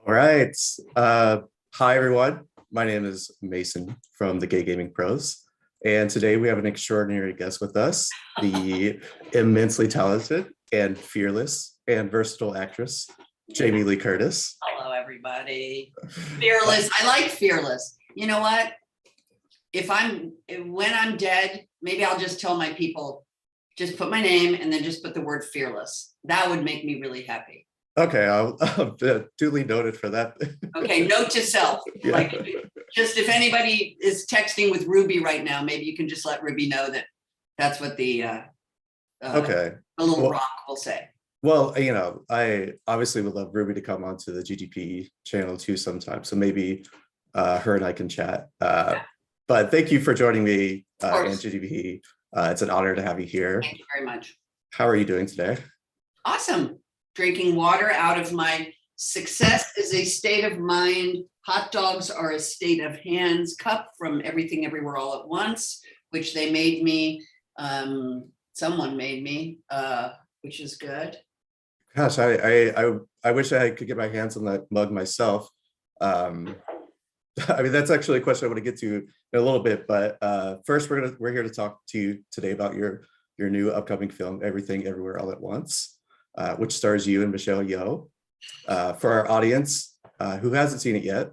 All right. Hi, everyone. My name is Mason from the Gay Gaming Pros. And today we have an extraordinary guest with us, the immensely talented and fearless and versatile actress, Jamie Lee Curtis. Hello, everybody. Fearless. I like fearless. You know what? When I'm dead, maybe I'll just tell my people, just put my name and then just put the word fearless. That would make me really happy. Okay, I'll duly noted for that. Okay, note to self. Yeah. Like, just if anybody is texting with Ruby right now, maybe you can just let Ruby know that that's what the Okay. little rock will say. Well, I obviously would love Ruby to come onto the GGP channel too sometime. So maybe her and I can chat. But thank you for joining me in GGP. It's an honor to have you here. Thank you very much. How are you doing today? Awesome. Drinking water out of my success is a state of mind. Hot dogs are a state of hands cup from Everything Everywhere All at Once, which they made me. Someone made me, which is good. Gosh, I wish I could get my hands on that mug myself. I mean, that's actually a question I want to get to in a little bit, but first we're here to talk to you today about your new upcoming film, Everything Everywhere All at Once, which stars you and Michelle Yeoh. For our audience who hasn't seen it yet,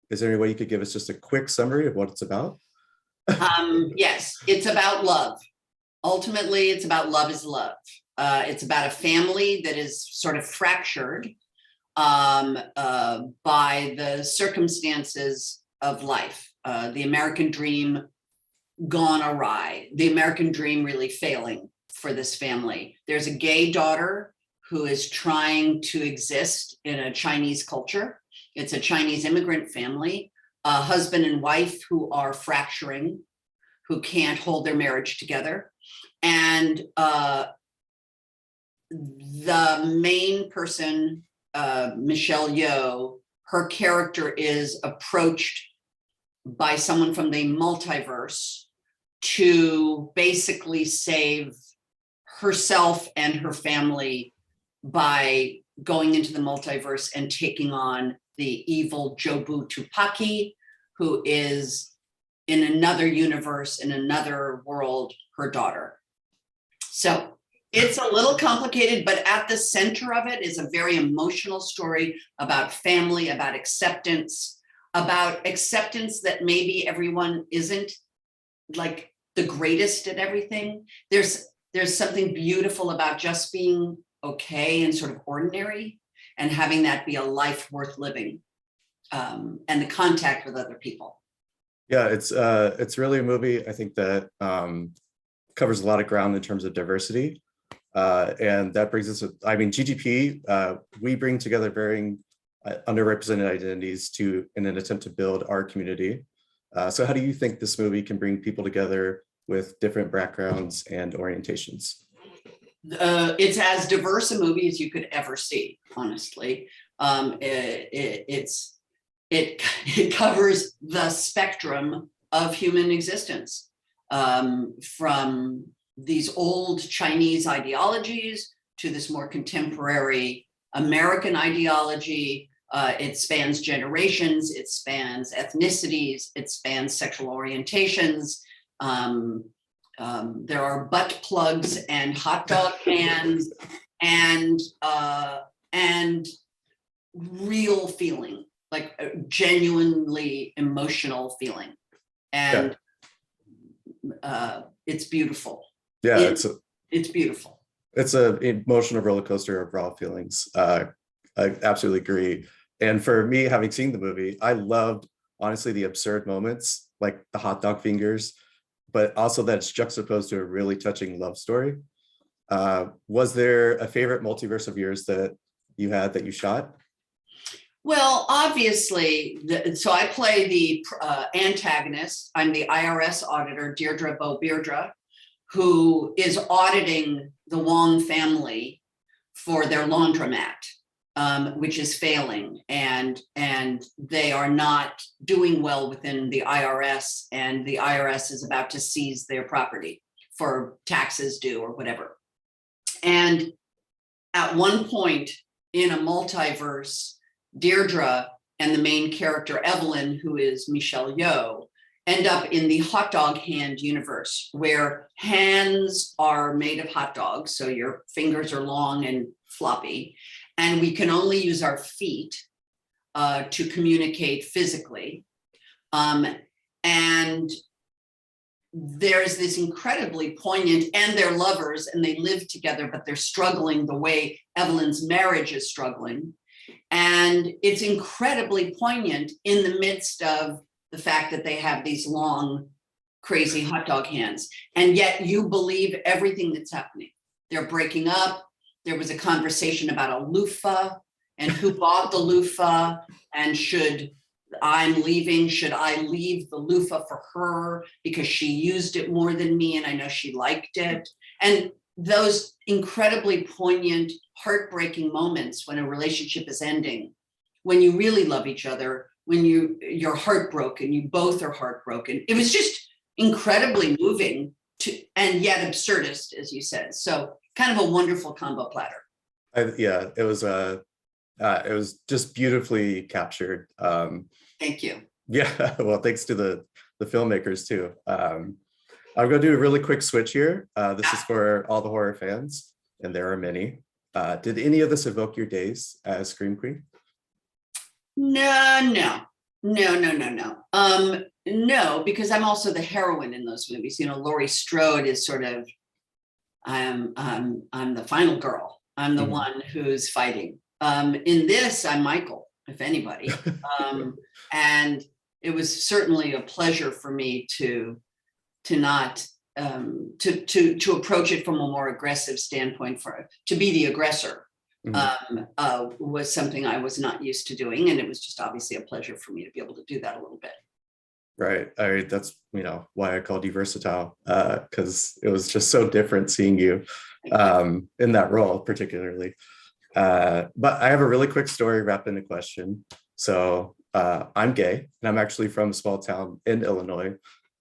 is there any way you could give us just a quick summary of what it's about? Yes, it's about love. Ultimately, it's about love is love. It's about a family that is sort of fractured by the circumstances of life. The American dream gone awry. The American dream really failing for this family. There's a gay daughter who is trying to exist in a Chinese culture. It's a Chinese immigrant family, a husband and wife who are fracturing, who can't hold their marriage together. And the main person, Michelle Yeoh, her character is approached by someone from the multiverse to basically save herself and her family by going into the multiverse and taking on the evil Jobu Tupaki, who is in another universe, in another world, her daughter. So it's a little complicated, but at the center of it is a very emotional story about family, about acceptance that maybe everyone isn't like the greatest at everything. There's something beautiful about just being okay and sort of ordinary and having that be a life worth living, and the contact with other people. Yeah, it's really a movie, I think, that covers a lot of ground in terms of diversity. And that brings us, GGP, we bring together varying underrepresented identities in an attempt to build our community. So how do you think this movie can bring people together with different backgrounds and orientations? It's as diverse a movie as you could ever see, honestly. It covers the spectrum of human existence, from these old Chinese ideologies to this more contemporary American ideology. It spans generations, it spans ethnicities, it spans sexual orientations. There are butt plugs and hot dog cans and real feeling, like a genuinely emotional feeling. And it's beautiful. Yeah, it's beautiful. It's an emotional roller coaster of raw feelings. I absolutely agree. And for me, having seen the movie, I loved, honestly, the absurd moments, like the hot dog fingers, but also that it's juxtaposed to a really touching love story. Was there a favorite multiverse of yours that you had that you shot? Well, obviously, so I play the antagonist. I'm the IRS auditor, Deirdre Beardra, who is auditing the Wong family for their laundromat, which is failing, and they are not doing well within the IRS, and the IRS is about to seize their property for taxes due or whatever. And at one point in a multiverse, Deirdre and the main character, Evelyn, who is Michelle Yeoh, end up in the hot dog hand universe, where hands are made of hot dogs. So your fingers are long and floppy, and we can only use our feet to communicate physically. And there's this incredibly poignant, and they're lovers and they live together, but they're struggling the way Evelyn's marriage is struggling. And it's incredibly poignant in the midst of the fact that they have these long, crazy hot dog hands. And yet you believe everything that's happening. They're breaking up. There was a conversation about a loofah and who bought the loofah, and should I leave the loofah for her because she used it more than me and I know she liked it. And those incredibly poignant, heartbreaking moments when a relationship is ending, when you really love each other, when you're heartbroken, you both are heartbroken. It was just incredibly moving and yet absurdist, as you said. So kind of a wonderful combo platter. Yeah, it was just beautifully captured. Thank you. Yeah, well, thanks to the filmmakers too. I'm going to do a really quick switch here. This is for all the horror fans, and there are many. Did any of this evoke your days as Scream Queen? No, because I'm also the heroine in those movies. You know, Laurie Strode is sort of, I'm the final girl. I'm the one who's fighting. In this, I'm Michael, if anybody. And it was certainly a pleasure for me to not to approach it from a more aggressive standpoint, to be the aggressor. Was something I was not used to doing, and it was just obviously a pleasure for me to be able to do that a little bit. Right. That's why I called you versatile, because it was just so different seeing you in that role, particularly. But I have a really quick story wrapped in a question. So I'm gay, and I'm actually from a small town in Illinois,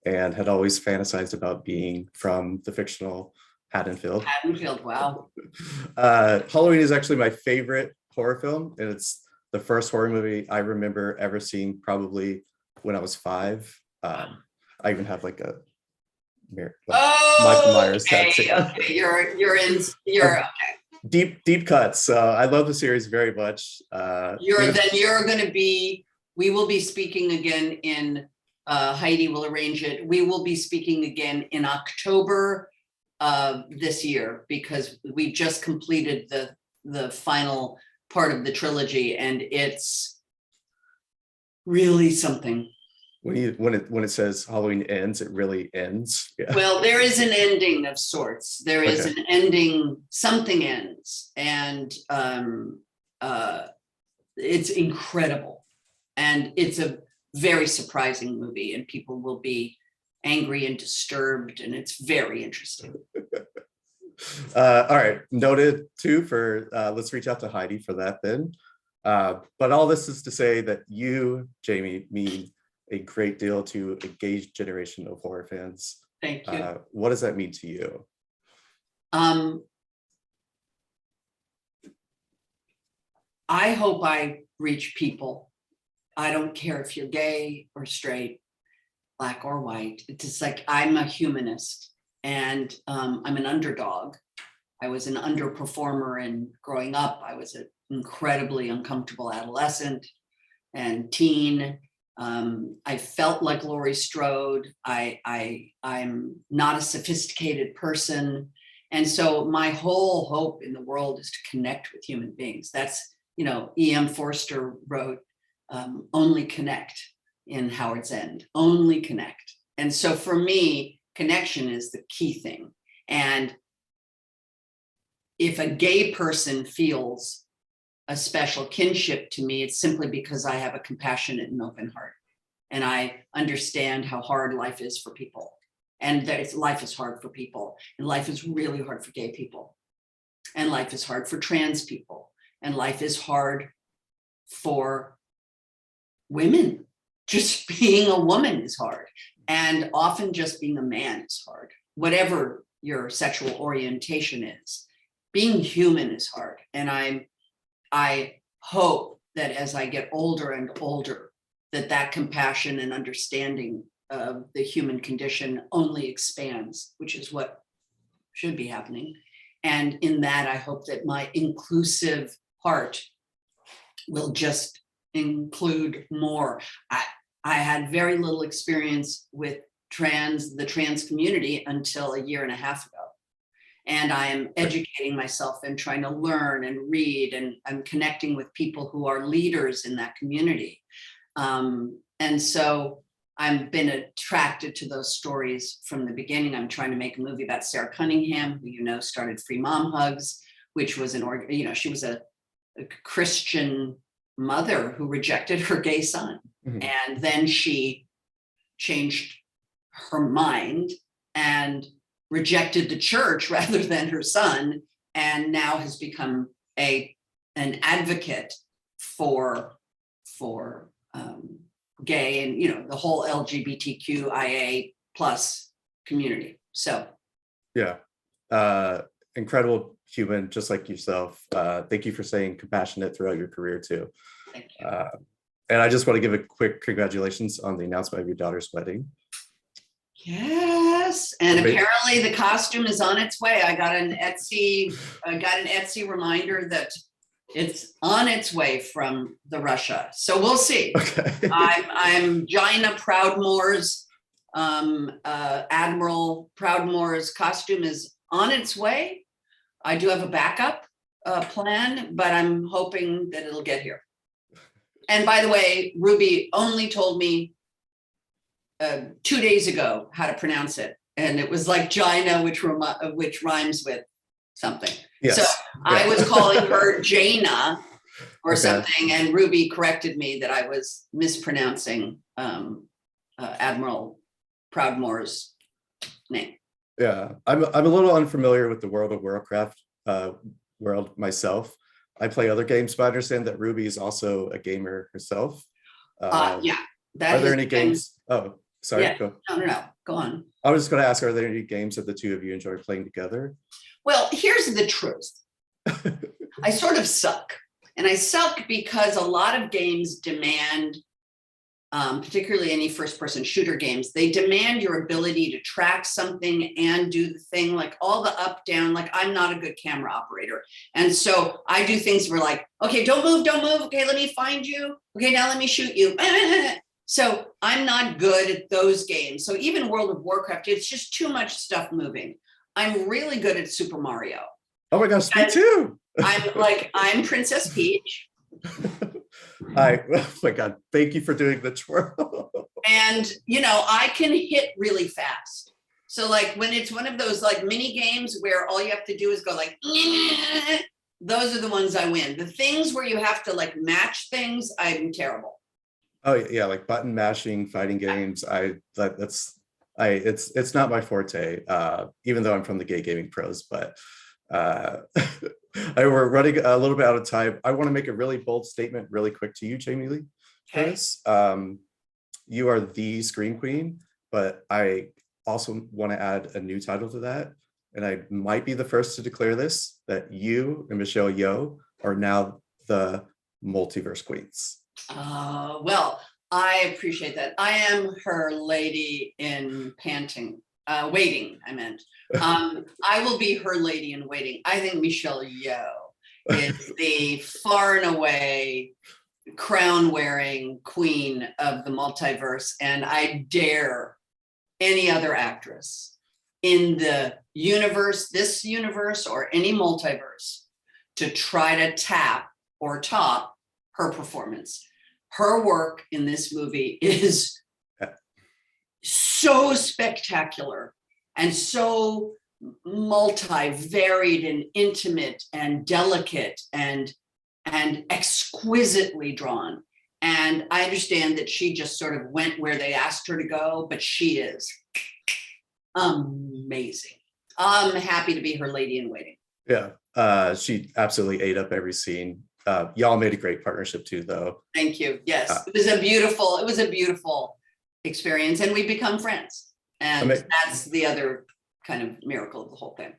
and had always fantasized about being from the fictional Haddonfield. Wow. Halloween is actually my favorite horror film, and it's the first horror movie I remember ever seeing, probably when I was 5. I even have like a Michael Myers tattoo. Okay, you're okay. Deep cuts. So I love the series very much. We will be speaking again in Heidi will arrange it. We will be speaking again in October this year, because we just completed the final part of the trilogy, and it's really something. When it says Halloween ends, it really ends. Yeah. Well, there is an ending of sorts. There is an ending. Something ends, and it's incredible, and it's a very surprising movie, and people will be angry and disturbed, and it's very interesting. All right, noted too. For let's reach out to Heidi for that then. But all this is to say that you, Jamie, mean a great deal to a gay generation of horror fans. Thank you. What does that mean to you? I hope I reach people. I don't care if you're gay or straight, black or white. It's just like, I'm a humanist, and I'm an underdog. I was an underperformer, and growing up, I was an incredibly uncomfortable adolescent and teen. I felt like Laurie Strode. I'm not a sophisticated person. And so my whole hope in the world is to connect with human beings. That's, E.M. Forster wrote, only connect in Howard's End, only connect. And so for me, connection is the key thing. And if a gay person feels a special kinship to me, it's simply because I have a compassionate and open heart. And I understand how hard life is for people. And that life is hard for people. And life is really hard for gay people. And life is hard for trans people. And life is hard for women. Just being a woman is hard. And often just being a man is hard. Whatever your sexual orientation is, being human is hard. And I hope that as I get older and older, that compassion and understanding of the human condition only expands, which is what should be happening. And in that, I hope that my inclusive heart will just include more. I had very little experience with the trans community until a year and a half ago. And I am educating myself and trying to learn and read, and I'm connecting with people who are leaders in that community. And so I've been attracted to those stories from the beginning. I'm trying to make a movie about Sarah Cunningham, who you know started Free Mom Hugs, which was she was a Christian mother who rejected her gay son. Mhm. And then she changed her mind and rejected the church rather than her son, and now has become an advocate for gay and the whole LGBTQIA plus community. So Yeah. Incredible human, just like yourself. Thank you for staying compassionate throughout your career too. thank you. And I just want to give a quick congratulations on the announcement of your daughter's wedding. Yes, and Great. apparently the costume is on its way. I got an Etsy reminder that it's on its way from Russia. So we'll see. Okay. I'm Gina Proudmoore's Admiral Proudmoore's costume is on its way. I do have a backup plan, but I'm hoping that it'll get here. And by the way, Ruby only told me 2 days ago how to pronounce it, and it was like Gina, which rhymes with something. Yes. So Yeah. I was calling her Jaina or Okay. something, and Ruby corrected me that I was mispronouncing Admiral Proudmoore's name. Yeah, I'm a little unfamiliar with the World of Warcraft world myself. I play other games, but I understand that Ruby is also a gamer herself. Yeah. Are there any games? Oh, sorry. Yeah. Go. No. Go on. I was just going to ask, are there any games that the two of you enjoy playing together? Well, here's the truth. I sort of suck. And I suck because a lot of games demand, particularly any first-person shooter games, they demand your ability to track something and do the thing, like all the up, down, like I'm not a good camera operator. And so I do things where like, okay, don't move. Okay, let me find you. Okay, now let me shoot you. So I'm not good at those games. So even World of Warcraft, it's just too much stuff moving. I'm really good at Super Mario. Oh my gosh, me too. I'm Princess Peach. Oh my God, thank you for doing the twirl. And, I can hit really fast. So like when it's one of those like mini games where all you have to do is go like, those are the ones I win. The things where you have to like match things, I'm terrible. Oh yeah, like button mashing, fighting games. It's not my forte, even though I'm from the Gay Gaming Pros, but we're running a little bit out of time. I want to make a really bold statement really quick to you, Jamie Lee, for Okay. this. You are the Scream Queen, but I also want to add a new title to that. And I might be the first to declare this, that you and Michelle Yeoh are now the Multiverse Queens. Well, I appreciate that. I am her lady in waiting, I meant. I will be her lady in waiting. I think Michelle Yeoh is the far and away crown-wearing queen of the multiverse, and I dare any other actress in the universe, this universe, or any multiverse to try to tap or top her performance. Her work in this movie is so spectacular and so multi-varied and intimate and delicate and exquisitely drawn. And I understand that she just sort of went where they asked her to go, but she is amazing. I'm happy to be her lady in waiting. Yeah, she absolutely ate up every scene. Y'all made a great partnership too, though. Thank you. Yes, it was a beautiful experience, and we've become friends. And that's the other kind of miracle of the whole thing.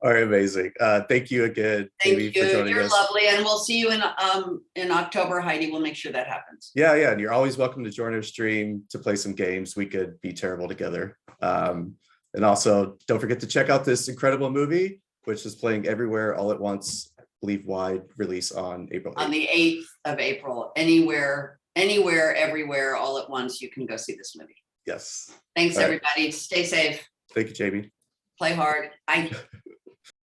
All right, amazing. Thank you again, Thank Amy, you. for joining You're us. lovely, and we'll see you in October, Heidi. We'll make sure that happens. Yeah, yeah, and you're always welcome to join our stream to play some games. We could be terrible together. And also, don't forget to check out this incredible movie, which is playing everywhere all at once. I believe wide release on April 8th. On the 8th of April, anywhere, everywhere, all at once, you can go see this movie. Yes. Thanks, All right. everybody. Stay safe. Thank you, Jamie. Play hard. Bye.